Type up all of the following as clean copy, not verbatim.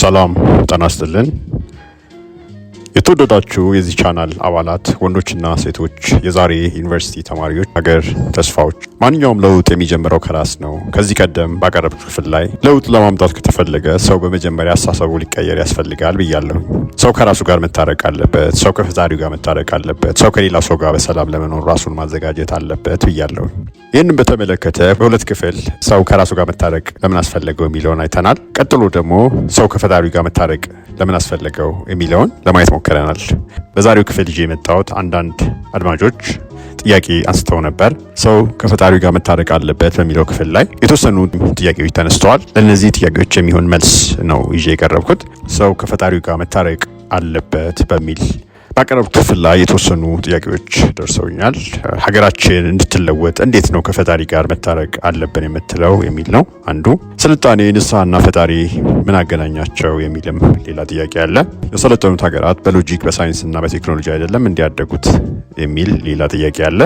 ሰላም ጤና ይስጥልን። የተወደዳችሁ የዚህ ቻናል አባላት ወንዶችና ሴቶች፣ የዛሬ ዩኒቨርሲቲ ተማሪዎች፣ ሀገር ተስፋዎች፣ ማንኛውም ለውጥ የሚጀምረው ከራስ ነው። ከዚህ ቀደም ባቀረብኩት ክፍል ላይ ለውጥ ለማምጣት ከተፈለገ ሰው በመጀመሪያ አስተሳሰቡ ሊቀየር ያስፈልጋል ብያለሁ። ሰው ከራሱ ጋር መታረቅ አለበት። ሰው ከፈጣሪው ጋር መታረቅ አለበት። ሰው ከሌላ ሰው ጋር በሰላም ለመኖር ራሱን ማዘጋጀት አለበት ብያለሁ። ይህንን በተመለከተ በሁለት ክፍል ሰው ከራሱ ጋር መታረቅ ለምን አስፈለገው የሚለውን አይተናል። ቀጥሎ ደግሞ ሰው ከፈጣሪው ጋር መታረቅ ለምን አስፈለገው የሚለውን ለማየት ሞክረናል። በዛሬው ክፍል ይዤ የመጣሁት አንዳንድ አድማጮች ጥያቄ አንስተው ነበር። ሰው ከፈጣሪው ጋር መታረቅ አለበት በሚለው ክፍል ላይ የተወሰኑ ጥያቄዎች ተነስተዋል። ለእነዚህ ጥያቄዎች የሚሆን መልስ ነው ይዤ የቀረብኩት። ሰው ከፈጣሪው ጋር መታረቅ አለበት በሚል ባቀረብኩት ክፍል ላይ የተወሰኑ ጥያቄዎች ደርሰውኛል። ሀገራችን እንድትለወጥ እንዴት ነው ከፈጣሪ ጋር መታረቅ አለብን የምትለው የሚል ነው አንዱ። ስልጣኔ፣ ንስሐና ፈጣሪ ምን አገናኛቸው የሚልም ሌላ ጥያቄ አለ። የሰለጠኑት ሀገራት በሎጂክ በሳይንስና በቴክኖሎጂ አይደለም እንዲያደጉት የሚል ሌላ ጥያቄ አለ።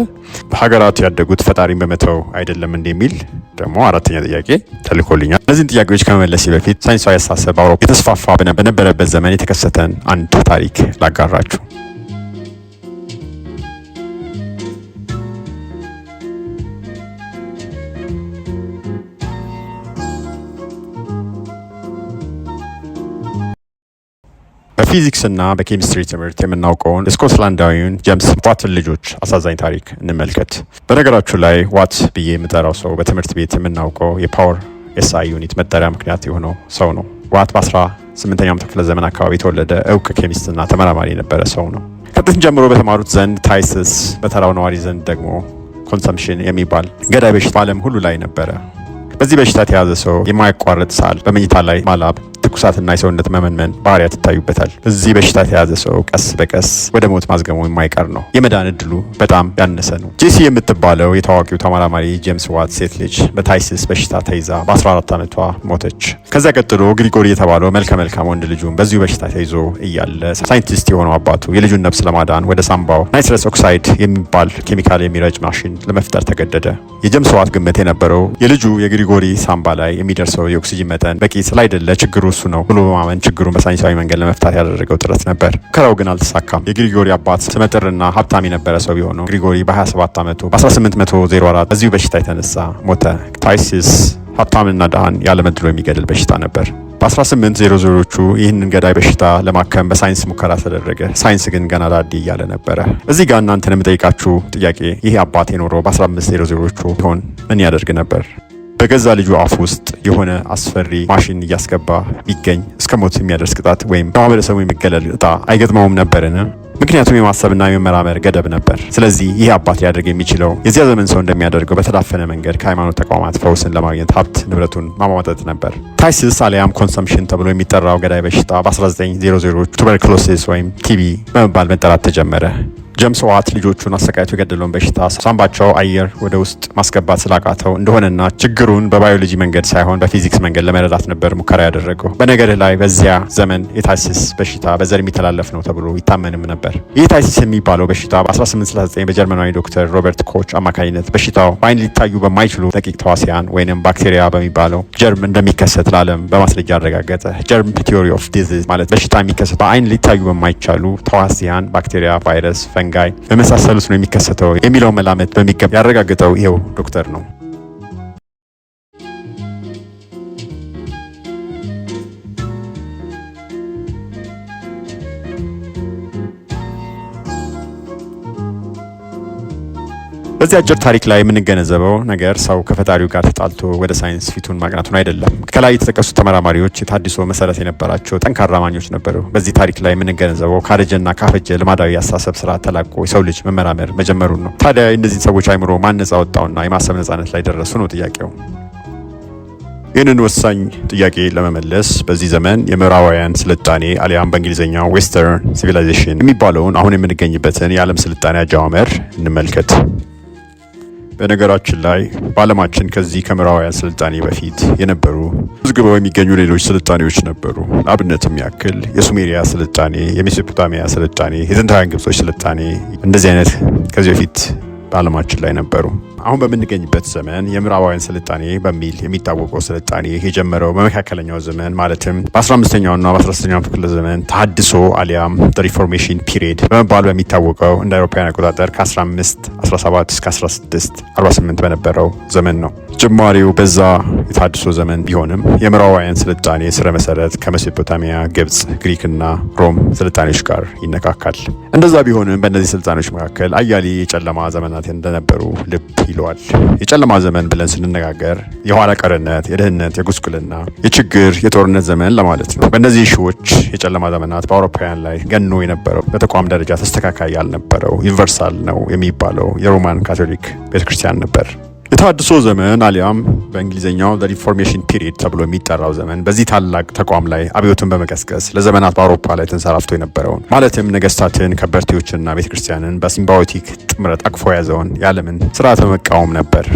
ሀገራት ያደጉት ፈጣሪን በመተው አይደለም እንደሚል ደግሞ አራተኛ ጥያቄ ተልኮልኛል። እነዚህን ጥያቄዎች ከመመለሴ በፊት ሳይንሳዊ አስተሳሰብ በአውሮፓ የተስፋፋ በነበረበት ዘመን የተከሰተን አንድ ታሪክ ላጋራችሁ። በፊዚክስ እና በኬሚስትሪ ትምህርት የምናውቀውን ስኮትላንዳዊውን ጄምስ ዋትን ልጆች አሳዛኝ ታሪክ እንመልከት። በነገራችሁ ላይ ዋት ብዬ የምጠራው ሰው በትምህርት ቤት የምናውቀው የፓወር ኤስአይ ዩኒት መጠሪያ ምክንያት የሆነው ሰው ነው። ዋት በ18ኛው ክፍለ ዘመን አካባቢ የተወለደ እውቅ ኬሚስትና ተመራማሪ የነበረ ሰው ነው። ከጥንት ጀምሮ በተማሩት ዘንድ ታይስስ፣ በተራው ነዋሪ ዘንድ ደግሞ ኮንሰምፕሽን የሚባል ገዳይ በሽታ በዓለም ሁሉ ላይ ነበረ። በዚህ በሽታ የተያዘ ሰው የማያቋርጥ ሳል፣ በመኝታ ላይ ማላብ፣ ትኩሳትና የሰውነት መመንመን ባህሪያት ይታዩበታል። እዚህ በሽታ የተያዘ ሰው ቀስ በቀስ ወደ ሞት ማዝገሙ የማይቀር ነው። የመዳን እድሉ በጣም ያነሰ ነው። ጄሲ የምትባለው የታዋቂው ተመራማሪ ጄምስ ዋት ሴት ልጅ በታይስስ በሽታ ተይዛ በ14 ዓመቷ ሞተች። ከዚያ ቀጥሎ ግሪጎሪ የተባለው መልከ መልካም ወንድ ልጁም በዚሁ በሽታ ተይዞ እያለ ሳይንቲስት የሆነው አባቱ የልጁን ነፍስ ለማዳን ወደ ሳምባው ናይትረስ ኦክሳይድ የሚባል ኬሚካል የሚረጭ ማሽን ለመፍጠር ተገደደ። የጄምስ ዋት ግምት የነበረው የልጁ የግሪጎሪ ሳምባ ላይ የሚደርሰው የኦክሲጅን መጠን በቂ ስላይደለ ችግሩ እሱ ነው ብሎ በማመን ችግሩን በሳይንሳዊ መንገድ ለመፍታት ያደረገው ጥረት ነበር። ሙከራው ግን አልተሳካም። የግሪጎሪ አባት ስመጥርና ሀብታም የነበረ ሰው ቢሆነው ግሪጎሪ በ27 ዓመቱ በ1804 በዚሁ በሽታ የተነሳ ሞተ። ታይስስ ሀብታምና ድሃን ያለመድሎ የሚገድል በሽታ ነበር። በ1800ዎቹ ይህንን ገዳይ በሽታ ለማከም በሳይንስ ሙከራ ተደረገ። ሳይንስ ግን ገና ዳዲ እያለ ነበረ። እዚህ ጋር እናንተን የምጠይቃችሁ ጥያቄ ይህ አባት የኖረው በ1500ዎቹ ቢሆን ምን ያደርግ ነበር? በገዛ ልጁ አፍ ውስጥ የሆነ አስፈሪ ማሽን እያስገባ ቢገኝ እስከ ሞት የሚያደርስ ቅጣት ወይም ከማህበረሰቡ የሚገለል እጣ አይገጥመውም ነበርን? ምክንያቱም የማሰብና የመመራመር ገደብ ነበር። ስለዚህ ይህ አባት ሊያደርግ የሚችለው የዚያ ዘመን ሰው እንደሚያደርገው በተዳፈነ መንገድ ከሃይማኖት ተቋማት ፈውስን ለማግኘት ሀብት ንብረቱን ማሟጠጥ ነበር። ታይስስ አሊያም ኮንሰምፕሽን ተብሎ የሚጠራው ገዳይ በሽታ በ1900ዎቹ ቱበርክሎሲስ ወይም ቲቢ በመባል መጠራት ተጀመረ። ጄምስ ዋት ልጆቹን አሰቃይቶ የገደለውን በሽታ ሳምባቸው አየር ወደ ውስጥ ማስገባት ስላቃተው እንደሆነና ችግሩን በባዮሎጂ መንገድ ሳይሆን በፊዚክስ መንገድ ለመረዳት ነበር ሙከራ ያደረገው። በነገርህ ላይ በዚያ ዘመን የታይስስ በሽታ በዘር የሚተላለፍ ነው ተብሎ ይታመንም ነበር። ይህ ታይስስ የሚባለው በሽታ በ1839 በጀርመናዊ ዶክተር ሮበርት ኮች አማካኝነት በሽታው በአይን ሊታዩ በማይችሉ ደቂቅ ተዋሲያን ወይም ባክቴሪያ በሚባለው ጀርም እንደሚከሰት ለዓለም በማስረጃ አረጋገጠ። ጀርም ቲዮሪ ኦፍ ዲዚዝ ማለት በሽታ የሚከሰት በአይን ሊታዩ በማይቻሉ ተዋሲያን፣ ባክቴሪያ፣ ቫይረስ፣ ፈንጋይ በመሳሰሉት ነው የሚከሰተው የሚለው መላመት በሚገባ ያረጋገጠው ይሄው ዶክተር ነው። በዚህ አጭር ታሪክ ላይ የምንገነዘበው ነገር ሰው ከፈጣሪው ጋር ተጣልቶ ወደ ሳይንስ ፊቱን ማቅናቱን አይደለም። ከላይ የተጠቀሱት ተመራማሪዎች የታድሶ መሰረት የነበራቸው ጠንካራ አማኞች ነበሩ። በዚህ ታሪክ ላይ የምንገነዘበው ካረጀና ካፈጀ ልማዳዊ አስተሳሰብ ስርዓት ተላቆ የሰው ልጅ መመራመር መጀመሩን ነው። ታዲያ እነዚህን ሰዎች አይምሮ ማን ነጻ ወጣውና የማሰብ ነጻነት ላይ ደረሱ ነው ጥያቄው። ይህንን ወሳኝ ጥያቄ ለመመለስ በዚህ ዘመን የምዕራባውያን ስልጣኔ አሊያም በእንግሊዝኛው ዌስተርን ሲቪላይዜሽን የሚባለውን አሁን የምንገኝበትን የዓለም ስልጣኔ አጀማመር እንመልከት። በነገራችን ላይ በዓለማችን ከዚህ ከምዕራባውያን ስልጣኔ በፊት የነበሩ ተመዝግበው የሚገኙ ሌሎች ስልጣኔዎች ነበሩ። ለአብነትም ያክል የሱሜሪያ ስልጣኔ፣ የሜሶፖታሚያ ስልጣኔ፣ የጥንታውያን ግብጾች ስልጣኔ እንደዚህ አይነት ከዚህ በፊት በዓለማችን ላይ ነበሩ። አሁን በምንገኝበት ዘመን የምዕራባውያን ስልጣኔ በሚል የሚታወቀው ስልጣኔ የጀመረው በመካከለኛው ዘመን ማለትም በ15ኛውና በ16ኛው ክፍለ ዘመን ተሐድሶ አሊያም ሪፎርሜሽን ፒሪየድ በመባል በሚታወቀው እንደ አውሮፓውያን አቆጣጠር ከ1517 እስከ 1648 በነበረው ዘመን ነው። ጅማሬው በዛ የተሐድሶ ዘመን ቢሆንም የምዕራባውያን ስልጣኔ ስረ መሰረት ከሜሶፖታሚያ፣ ግብጽ፣ ግሪክና ሮም ስልጣኔዎች ጋር ይነካካል። እንደዛ ቢሆንም በእነዚህ ስልጣኔዎች መካከል አያሌ የጨለማ ዘመናት እንደነበሩ ልብ ይለዋል። የጨለማ ዘመን ብለን ስንነጋገር የኋላ ቀርነት፣ የድህነት፣ የጉስቁልና፣ የችግር፣ የጦርነት ዘመን ለማለት ነው። በእነዚህ ሺዎች የጨለማ ዘመናት በአውሮፓውያን ላይ ገኖ የነበረው በተቋም ደረጃ ተስተካካይ ያልነበረው ዩኒቨርሳል ነው የሚባለው የሮማን ካቶሊክ ቤተክርስቲያን ነበር። የተሐድሶ ዘመን አሊያም በእንግሊዝኛው ሪፎርሜሽን ፒሪየድ ተብሎ የሚጠራው ዘመን በዚህ ታላቅ ተቋም ላይ አብዮትን በመቀስቀስ ለዘመናት በአውሮፓ ላይ ተንሰራፍቶ የነበረውን ማለትም ነገስታትን፣ ከበርቴዎችና ቤተክርስቲያንን በሲምባዮቲክ ጥምረት አቅፎ የያዘውን የዓለምን ስርዓት በመቃወም ነበር።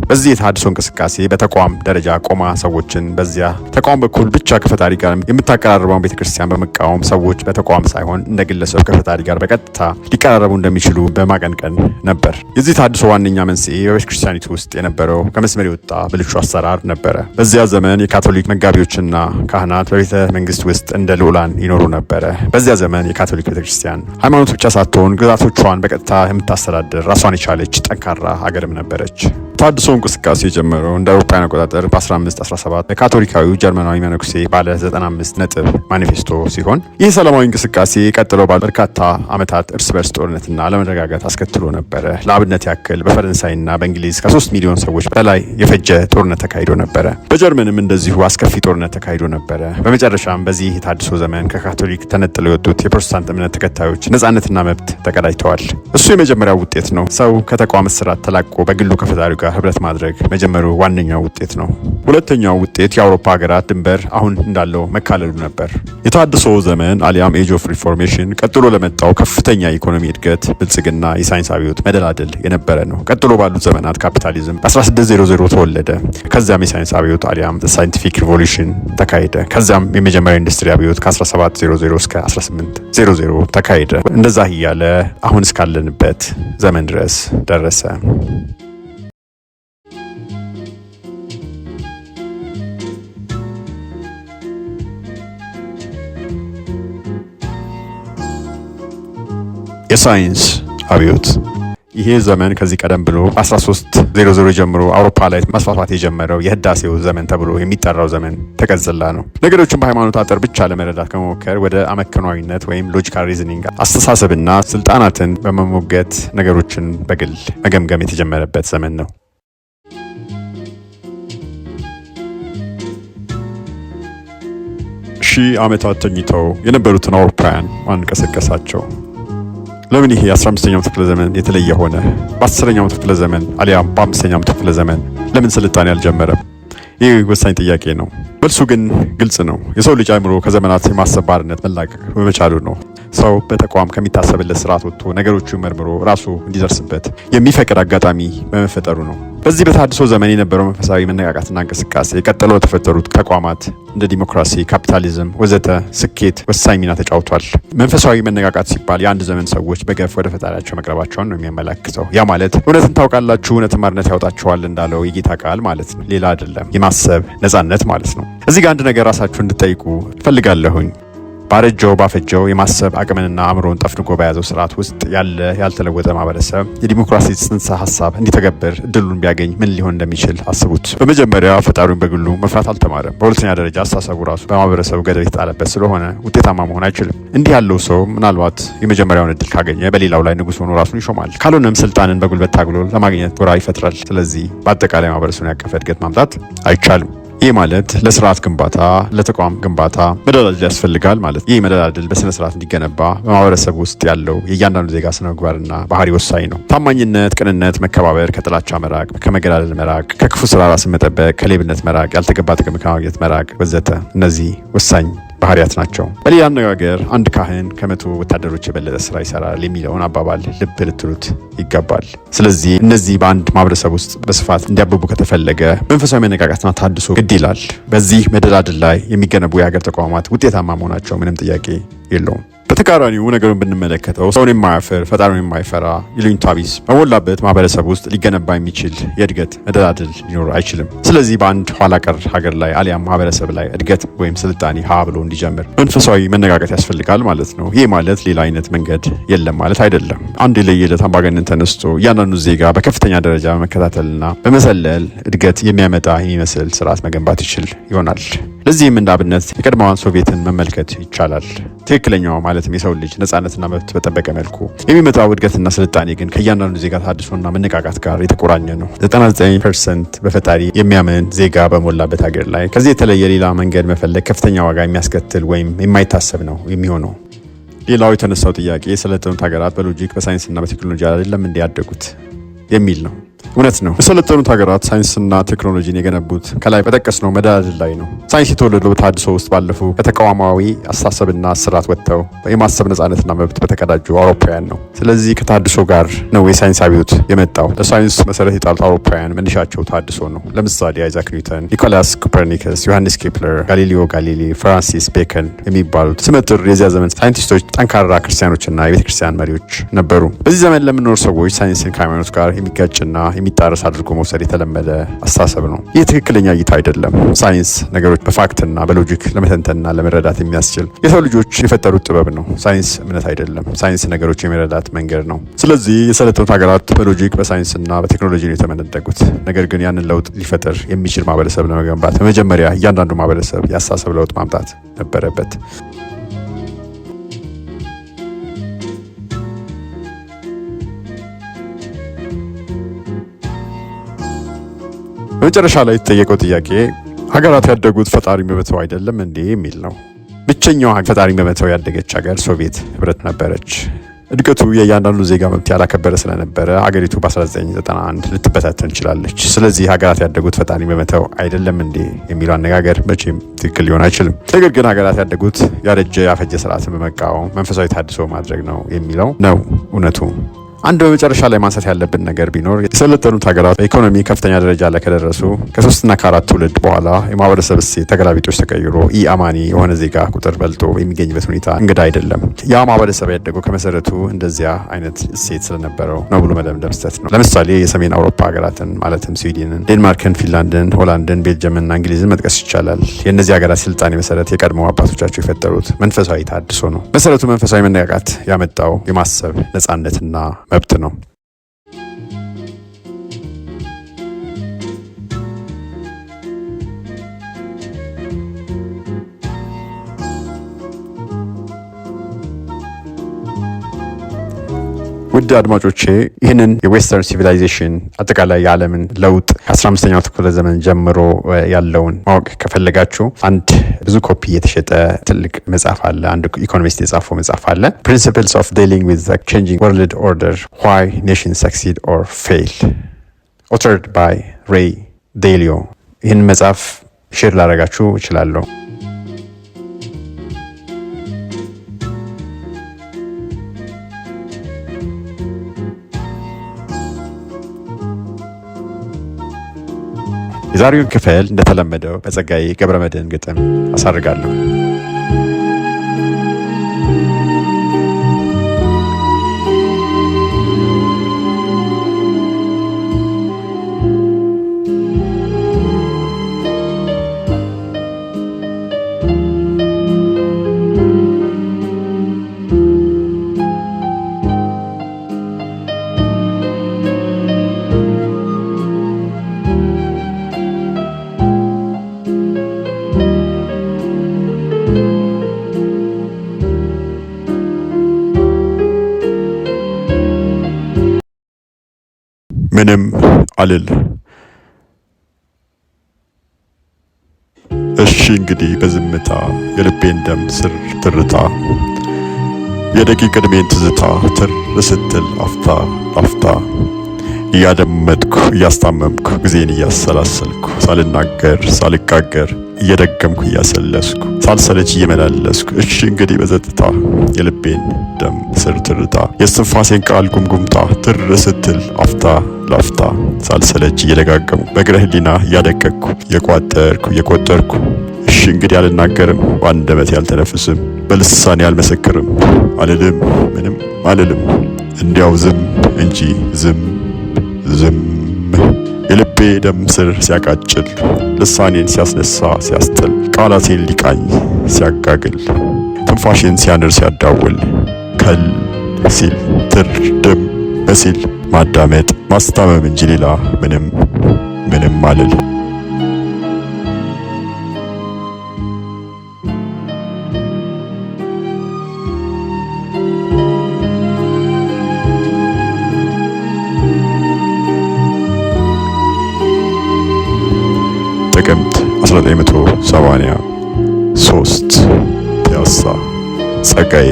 በዚህ የተሐድሶ እንቅስቃሴ በተቋም ደረጃ ቆማ ሰዎችን በዚያ ተቋም በኩል ብቻ ከፈጣሪ ጋር የምታቀራርበውን ቤተክርስቲያን በመቃወም ሰዎች በተቋም ሳይሆን እንደ ግለሰብ ከፈጣሪ ጋር በቀጥታ ሊቀራረቡ እንደሚችሉ በማቀንቀን ነበር። የዚህ ተሐድሶ ዋነኛ መንስኤ በቤተክርስቲያኒቱ ውስጥ የነበረው ከመስመር የወጣ ብልሹ አሰራር ነበረ። በዚያ ዘመን የካቶሊክ መጋቢዎችና ካህናት በቤተ መንግስት ውስጥ እንደ ልዑላን ይኖሩ ነበረ። በዚያ ዘመን የካቶሊክ ቤተክርስቲያን ሃይማኖት ብቻ ሳትሆን ግዛቶቿን በቀጥታ የምታስተዳድር ራሷን የቻለች ጠንካራ ሀገርም ነበረች። ተሐድሶ እንቅስቃሴ የጀመረው እንደ አውሮፓውያን አቆጣጠር በ1517 በካቶሊካዊው ጀርመናዊ መነኩሴ ባለ 95 ነጥብ ማኒፌስቶ ሲሆን ይህ ሰላማዊ እንቅስቃሴ ቀጥሎ በርካታ ዓመታት እርስ በርስ ጦርነትና አለመረጋጋት አስከትሎ ነበረ። ለአብነት ያክል በፈረንሳይና በእንግሊዝ ከ3 ሚሊዮን ሰዎች በላይ የፈጀ ጦርነት ተካሂዶ ነበረ። በጀርመንም እንደዚሁ አስከፊ ጦርነት ተካሂዶ ነበረ። በመጨረሻም በዚህ የተሐድሶ ዘመን ከካቶሊክ ተነጥለው የወጡት የፕሮቴስታንት እምነት ተከታዮች ነጻነትና መብት ተቀዳጅተዋል። እሱ የመጀመሪያው ውጤት ነው። ሰው ከተቋም እስራት ተላቆ በግሉ ከፈጣሪው ጋር ህብረት ማድረግ መጀመሩ ዋነኛው ውጤት ነው። ሁለተኛው ውጤት የአውሮፓ ሀገራት ድንበር አሁን እንዳለው መካለሉ ነበር። የተሐድሶ ዘመን አሊያም ኤጅ ኦፍ ሪፎርሜሽን ቀጥሎ ለመጣው ከፍተኛ የኢኮኖሚ እድገት፣ ብልጽግና፣ የሳይንስ አብዮት መደላደል የነበረ ነው። ቀጥሎ ባሉት ዘመናት ካፒታሊዝም በ1600 ተወለደ። ከዚያም የሳይንስ አብዮት አሊያም ሳይንቲፊክ ሪቮሉሽን ተካሄደ። ከዚያም የመጀመሪያ ኢንዱስትሪ አብዮት ከ1700 እስከ 1800 ተካሄደ። እንደዛ እያለ አሁን እስካለንበት ዘመን ድረስ ደረሰ። የሳይንስ አብዮት ይሄ ዘመን ከዚህ ቀደም ብሎ 1300 ጀምሮ አውሮፓ ላይ መስፋፋት የጀመረው የህዳሴው ዘመን ተብሎ የሚጠራው ዘመን ተቀጽላ ነው። ነገሮችን በሃይማኖት አጥር ብቻ ለመረዳት ከመሞከር ወደ አመክኗዊነት ወይም ሎጂካል ሪዝኒንግ አስተሳሰብና ስልጣናትን በመሞገት ነገሮችን በግል መገምገም የተጀመረበት ዘመን ነው። ሺህ ዓመታት ተኝተው የነበሩትን አውሮፓውያን ማን ቀሰቀሳቸው? ለምን ይሄ የ15ኛው ክፍለ ዘመን የተለየ ሆነ? በ10ኛው ክፍለ ዘመን አሊያም በ5ኛው ክፍለ ዘመን ለምን ስልጣኔ አልጀመረም? ይህ ወሳኝ ጥያቄ ነው። መልሱ ግን ግልጽ ነው። የሰው ልጅ አእምሮ ከዘመናት የማሰብ ባርነት መላቀቅ በመቻሉ ነው። ሰው በተቋም ከሚታሰብለት ስርዓት ወጥቶ ነገሮቹን መርምሮ ራሱ እንዲደርስበት የሚፈቅድ አጋጣሚ በመፈጠሩ ነው። በዚህ በተሐድሶ ዘመን የነበረው መንፈሳዊ መነቃቃትና እንቅስቃሴ ቀጥሎ የተፈጠሩት ተቋማት እንደ ዲሞክራሲ፣ ካፒታሊዝም ወዘተ ስኬት ወሳኝ ሚና ተጫውቷል። መንፈሳዊ መነቃቃት ሲባል የአንድ ዘመን ሰዎች በገፍ ወደ ፈጣሪያቸው መቅረባቸውን ነው የሚያመላክተው። ያ ማለት እውነትን ታውቃላችሁ፣ እውነትም አርነት ያወጣችኋል እንዳለው የጌታ ቃል ማለት ነው። ሌላ አይደለም። የማሰብ ነጻነት ማለት ነው። እዚህ ጋር አንድ ነገር ራሳችሁ እንድጠይቁ እፈልጋለሁኝ። ባረጀው ባፈጀው የማሰብ አቅምንና አእምሮን ጠፍንጎ በያዘው ስርዓት ውስጥ ያለ ያልተለወጠ ማህበረሰብ የዲሞክራሲ ጽንሰ ሀሳብ እንዲተገብር እድሉን ቢያገኝ ምን ሊሆን እንደሚችል አስቡት። በመጀመሪያ ፈጣሪውን በግሉ መፍራት አልተማረም። በሁለተኛ ደረጃ አስተሳሰቡ ራሱ በማህበረሰቡ ገደብ የተጣለበት ስለሆነ ውጤታማ መሆን አይችልም። እንዲህ ያለው ሰው ምናልባት የመጀመሪያውን እድል ካገኘ በሌላው ላይ ንጉስ ሆኖ ራሱን ይሾማል። ካልሆነም ስልጣንን በጉልበት ታግሎ ለማግኘት ጎራ ይፈጥራል። ስለዚህ በአጠቃላይ ማህበረሰቡን ያቀፈ እድገት ማምጣት አይቻልም። ይህ ማለት ለስርዓት ግንባታ፣ ለተቋም ግንባታ መደላደል ያስፈልጋል ማለት። ይህ መደላደል በስነ ስርዓት እንዲገነባ በማህበረሰብ ውስጥ ያለው የእያንዳንዱ ዜጋ ስነ ምግባርና ባህሪ ወሳኝ ነው። ታማኝነት፣ ቅንነት፣ መከባበር፣ ከጥላቻ መራቅ፣ ከመገዳደል መራቅ፣ ከክፉ ስራ ራስን መጠበቅ፣ ከሌብነት መራቅ፣ ያልተገባ ጥቅም ከማግኘት መራቅ ወዘተ እነዚህ ወሳኝ ባህሪያት ናቸው። በሌላ አነጋገር አንድ ካህን ከ100 ወታደሮች የበለጠ ስራ ይሰራል የሚለውን አባባል ልብ ልትሉት ይገባል። ስለዚህ እነዚህ በአንድ ማህበረሰብ ውስጥ በስፋት እንዲያብቡ ከተፈለገ መንፈሳዊ መነቃቃትና ተሐድሶ ግድ ይላል። በዚህ መደላድል ላይ የሚገነቡ የሀገር ተቋማት ውጤታማ መሆናቸው ምንም ጥያቄ የለውም። በተቃራኒው ነገሩን ብንመለከተው ሰውን የማያፍር ፈጣሪውን የማይፈራ ይሉኝታ ቢስ በሞላበት ማህበረሰብ ውስጥ ሊገነባ የሚችል የእድገት መደላድል ሊኖር አይችልም። ስለዚህ በአንድ ኋላ ቀር ሀገር ላይ አሊያም ማህበረሰብ ላይ እድገት ወይም ስልጣኔ ሀ ብሎ እንዲጀምር መንፈሳዊ መነቃቀት ያስፈልጋል ማለት ነው። ይህ ማለት ሌላ አይነት መንገድ የለም ማለት አይደለም። አንድ የለየለት አምባገነን ተነስቶ እያንዳንዱ ዜጋ በከፍተኛ ደረጃ በመከታተልና በመሰለል እድገት የሚያመጣ የሚመስል ስርዓት መገንባት ይችል ይሆናል። ለዚህም እንደ አብነት የቀድሞዋን ሶቪየትን መመልከት ይቻላል። ትክክለኛው ማለትም የሰው ልጅ ነጻነትና መብት በጠበቀ መልኩ የሚመጣው እድገትና ስልጣኔ ግን ከእያንዳንዱ ዜጋ ታድሶና መነቃቃት ጋር የተቆራኘ ነው። 99% በፈጣሪ የሚያምን ዜጋ በሞላበት ሀገር ላይ ከዚህ የተለየ ሌላ መንገድ መፈለግ ከፍተኛ ዋጋ የሚያስከትል ወይም የማይታሰብ ነው የሚሆነው። ሌላው የተነሳው ጥያቄ የሰለጠኑት ሀገራት በሎጂክ በሳይንስና በቴክኖሎጂ አይደለም እንዲያደጉት የሚል ነው። እውነት ነው። የሰለጠኑት ሀገራት ሳይንስና ቴክኖሎጂን የገነቡት ከላይ በጠቀስነው መደላድል ላይ ነው። ሳይንስ የተወለደው በተሃድሶ ውስጥ ባለፉ ከተቃዋማዊ አስተሳሰብና ስርዓት ወጥተው የማሰብ ነጻነትና መብት በተቀዳጁ አውሮፓውያን ነው። ስለዚህ ከተሃድሶ ጋር ነው የሳይንስ አብዮት የመጣው። ለሳይንስ መሰረት የጣሉት አውሮፓውያን መነሻቸው ተሃድሶ ነው። ለምሳሌ አይዛክ ኒውተን፣ ኒኮላስ ኮፐርኒከስ፣ ዮሐንስ ኬፕለር፣ ጋሊሊዮ ጋሊሊ፣ ፍራንሲስ ቤከን የሚባሉት ስመጥር የዚያ ዘመን ሳይንቲስቶች ጠንካራ ክርስቲያኖችና የቤተ ክርስቲያን መሪዎች ነበሩ። በዚህ ዘመን ለምንኖር ሰዎች ሳይንስን ከሃይማኖት ጋር የሚጋጭና የሚጣረስ አድርጎ መውሰድ የተለመደ አስተሳሰብ ነው። ይህ ትክክለኛ እይታ አይደለም። ሳይንስ ነገሮች በፋክትና በሎጂክ ለመተንተንና ለመረዳት የሚያስችል የሰው ልጆች የፈጠሩት ጥበብ ነው። ሳይንስ እምነት አይደለም። ሳይንስ ነገሮች የመረዳት መንገድ ነው። ስለዚህ የሰለጠኑት ሀገራት በሎጂክ በሳይንስና በቴክኖሎጂ ነው የተመነደጉት። ነገር ግን ያንን ለውጥ ሊፈጠር የሚችል ማህበረሰብ ለመገንባት በመጀመሪያ እያንዳንዱ ማህበረሰብ የአስተሳሰብ ለውጥ ማምጣት ነበረበት። በመጨረሻ ላይ የተጠየቀው ጥያቄ ሀገራት ያደጉት ፈጣሪ በመተው አይደለም እንዴ የሚል ነው። ብቸኛዋ ፈጣሪ በመተው ያደገች ሀገር ሶቪየት ህብረት ነበረች። እድገቱ የእያንዳንዱ ዜጋ መብት ያላከበረ ስለነበረ ሀገሪቱ በ1991 ልትበታተን ችላለች። ስለዚህ ሀገራት ያደጉት ፈጣሪ በመተው አይደለም እንዴ የሚለው አነጋገር መቼም ትክክል ሊሆን አይችልም። ነገር ግን ሀገራት ያደጉት ያረጀ ያፈጀ ስርዓትን በመቃወም መንፈሳዊ ታድሶ ማድረግ ነው የሚለው ነው እውነቱ። አንድ በመጨረሻ ላይ ማንሳት ያለብን ነገር ቢኖር የሰለጠኑት ሀገራት በኢኮኖሚ ከፍተኛ ደረጃ ላይ ከደረሱ ከ3 እና ከ4 ትውልድ በኋላ የማህበረሰብ እሴት ተገላቢጦች ተቀይሮ ኢአማኒ የሆነ ዜጋ ቁጥር በልጦ የሚገኝበት ሁኔታ እንግዳ አይደለም። ያ ማህበረሰብ ያደገው ከመሰረቱ እንደዚያ አይነት እሴት ስለነበረው ነው ብሎ መደምደም ስህተት ነው። ለምሳሌ የሰሜን አውሮፓ ሀገራትን ማለትም ስዊድንን፣ ዴንማርክን፣ ፊንላንድን፣ ሆላንድን፣ ቤልጅየምና እንግሊዝን መጥቀስ ይቻላል። የእነዚህ ሀገራት ስልጣኔ መሰረት የቀድሞ አባቶቻቸው የፈጠሩት መንፈሳዊ ታድሶ ነው። መሰረቱ መንፈሳዊ መነቃቃት ያመጣው የማሰብ ነጻነትና መብት ነው። ውድ አድማጮቼ ይህንን የዌስተርን ሲቪላይዜሽን አጠቃላይ የዓለምን ለውጥ ከ15ኛው ክፍለ ዘመን ጀምሮ ያለውን ማወቅ ከፈለጋችሁ አንድ ብዙ ኮፒ የተሸጠ ትልቅ መጽሐፍ አለ። አንድ ኢኮኖሚስት የጻፈው መጽሐፍ አለ። Principles of Dealing with the Changing World Order: Why Nations Succeed or Fail, authored by ሬይ ዴሊዮ። ይህን መጽሐፍ ሼር ላደርጋችሁ እችላለሁ። የዛሬውን ክፍል እንደተለመደው በጸጋዬ ገብረመድህን ግጥም አሳርጋለሁ። ምንም አልል። እሺ እንግዲህ በዝምታ የልቤን ደም ስር ትርታ፣ የደቂቅ ዕድሜን ትዝታ ትር ስትል አፍታ አፍታ እያደመጥኩ እያስታመምኩ ጊዜን እያሰላሰልኩ ሳልናገር ሳልጋገር እየደገምኩ እያሰለስኩ ሳልሰለች እየመላለስኩ እሺ እንግዲህ በጸጥታ የልቤን ደም ስር ትርታ፣ የስትንፋሴን ቃል ጉምጉምታ ትር ስትል አፍታ ላፍታ ሳልሰለች እየደጋገሙ በእግረ ህሊና እያደቀቅኩ የቋጠርኩ የቆጠርኩ እሺ እንግዲህ አልናገርም፣ በአንደበቴ አልተነፍስም፣ በልሳኔ አልመሰክርም አልልም ምንም አልልም እንዲያው ዝም እንጂ ዝም የልቤ ደም ስር ሲያቃጭል ልሳኔን ሲያስነሳ ሲያስጥል ቃላቴን ሊቃኝ ሲያጋግል ትንፋሽን ሲያንር ሲያዳውል ከል ሲል ትርድም ሲል ማዳመጥ ማስታመም እንጂ ሌላ ምንም አልል። ጥቅምት 1983 ፒያሳ ጸጋዬ